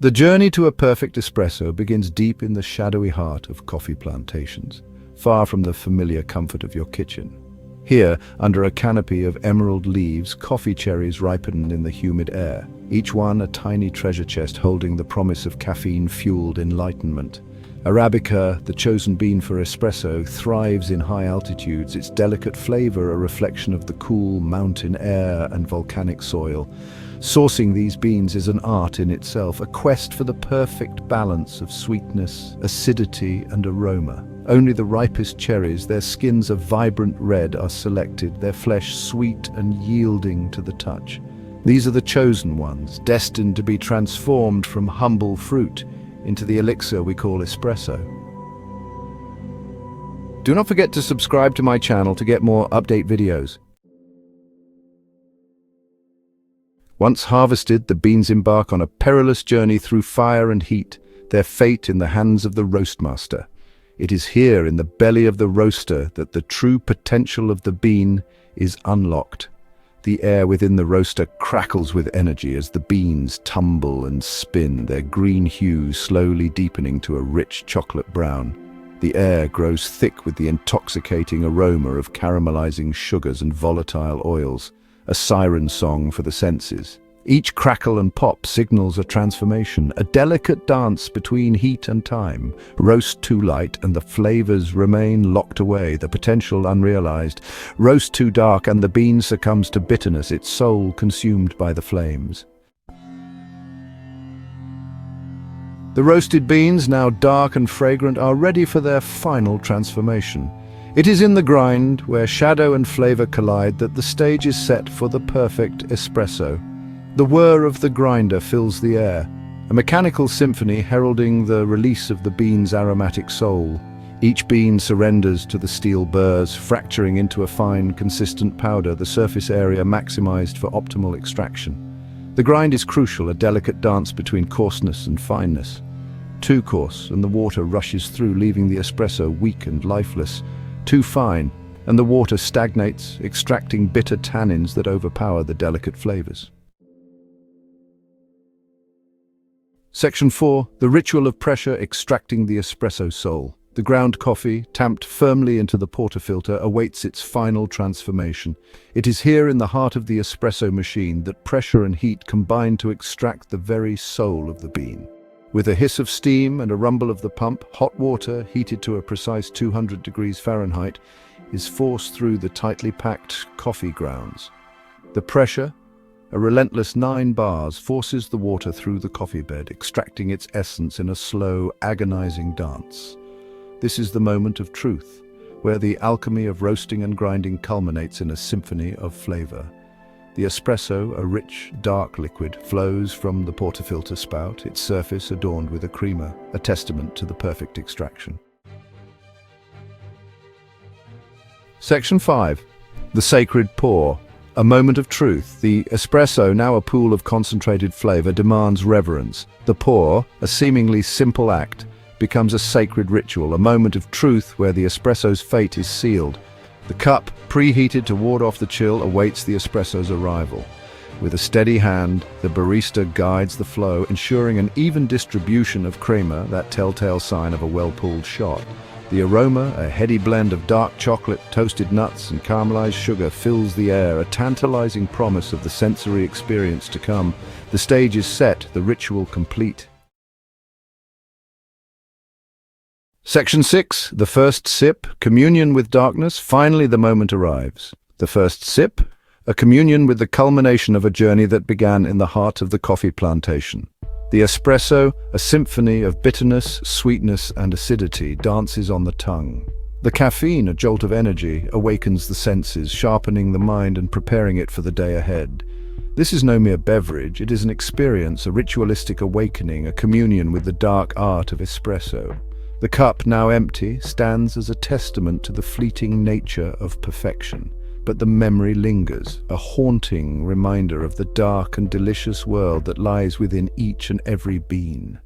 The journey to a perfect espresso begins deep in the shadowy heart of coffee plantations, far from the familiar comfort of your kitchen. Here, under a canopy of emerald leaves, coffee cherries ripen in the humid air, each one a tiny treasure chest holding the promise of caffeine-fueled enlightenment. Arabica, the chosen bean for espresso, thrives in high altitudes, its delicate flavor a reflection of the cool mountain air and volcanic soil. Sourcing these beans is an art in itself, a quest for the perfect balance of sweetness, acidity, and aroma. Only the ripest cherries, their skins a vibrant red, are selected, their flesh sweet and yielding to the touch. These are the chosen ones, destined to be transformed from humble fruit into the elixir we call espresso. Do not forget to subscribe to my channel to get more update videos. Once harvested, the beans embark on a perilous journey through fire and heat, their fate in the hands of the roastmaster. It is here in the belly of the roaster that the true potential of the bean is unlocked. The air within the roaster crackles with energy as the beans tumble and spin, their green hue slowly deepening to a rich chocolate brown. The air grows thick with the intoxicating aroma of caramelizing sugars and volatile oils, a siren song for the senses. Each crackle and pop signals a transformation, a delicate dance between heat and time. Roast too light and the flavors remain locked away, the potential unrealized. Roast too dark and the bean succumbs to bitterness, its soul consumed by the flames. The roasted beans, now dark and fragrant, are ready for their final transformation. It is in the grind, where shadow and flavor collide, that the stage is set for the perfect espresso. The whir of the grinder fills the air, a mechanical symphony heralding the release of the bean's aromatic soul. Each bean surrenders to the steel burrs, fracturing into a fine, consistent powder, the surface area maximized for optimal extraction. The grind is crucial, a delicate dance between coarseness and fineness. Too coarse, and the water rushes through, leaving the espresso weak and lifeless. Too fine, and the water stagnates, extracting bitter tannins that overpower the delicate flavors. Section 4. The ritual of pressure extracting the espresso soul. The ground coffee, tamped firmly into the portafilter, awaits its final transformation. It is here in the heart of the espresso machine that pressure and heat combine to extract the very soul of the bean. With a hiss of steam and a rumble of the pump, hot water, heated to a precise 200 degrees Fahrenheit, is forced through the tightly packed coffee grounds. The pressure, a relentless 9 bars, forces the water through the coffee bed, extracting its essence in a slow, agonizing dance. This is the moment of truth, where the alchemy of roasting and grinding culminates in a symphony of flavor. The espresso, a rich, dark liquid, flows from the portafilter spout, its surface adorned with a creamer, a testament to the perfect extraction. Section 5. The sacred pour. A moment of truth. The espresso, now a pool of concentrated flavor, demands reverence. The pour, a seemingly simple act, becomes a sacred ritual, a moment of truth where the espresso's fate is sealed. The cup, preheated to ward off the chill, awaits the espresso's arrival. With a steady hand, the barista guides the flow, ensuring an even distribution of crema, that telltale sign of a well-pulled shot. The aroma, a heady blend of dark chocolate, toasted nuts, and caramelized sugar, fills the air, a tantalizing promise of the sensory experience to come. The stage is set, the ritual complete. Section 6. The first sip, communion with darkness. Finally, the moment arrives. The first sip, a communion with the culmination of a journey that began in the heart of the coffee plantation. The espresso, a symphony of bitterness, sweetness, and acidity, dances on the tongue. The caffeine, a jolt of energy, awakens the senses, sharpening the mind and preparing it for the day ahead. This is no mere beverage, it is an experience, a ritualistic awakening, a communion with the dark art of espresso. The cup, now empty, stands as a testament to the fleeting nature of perfection. But the memory lingers, a haunting reminder of the dark and delicious world that lies within each and every bean.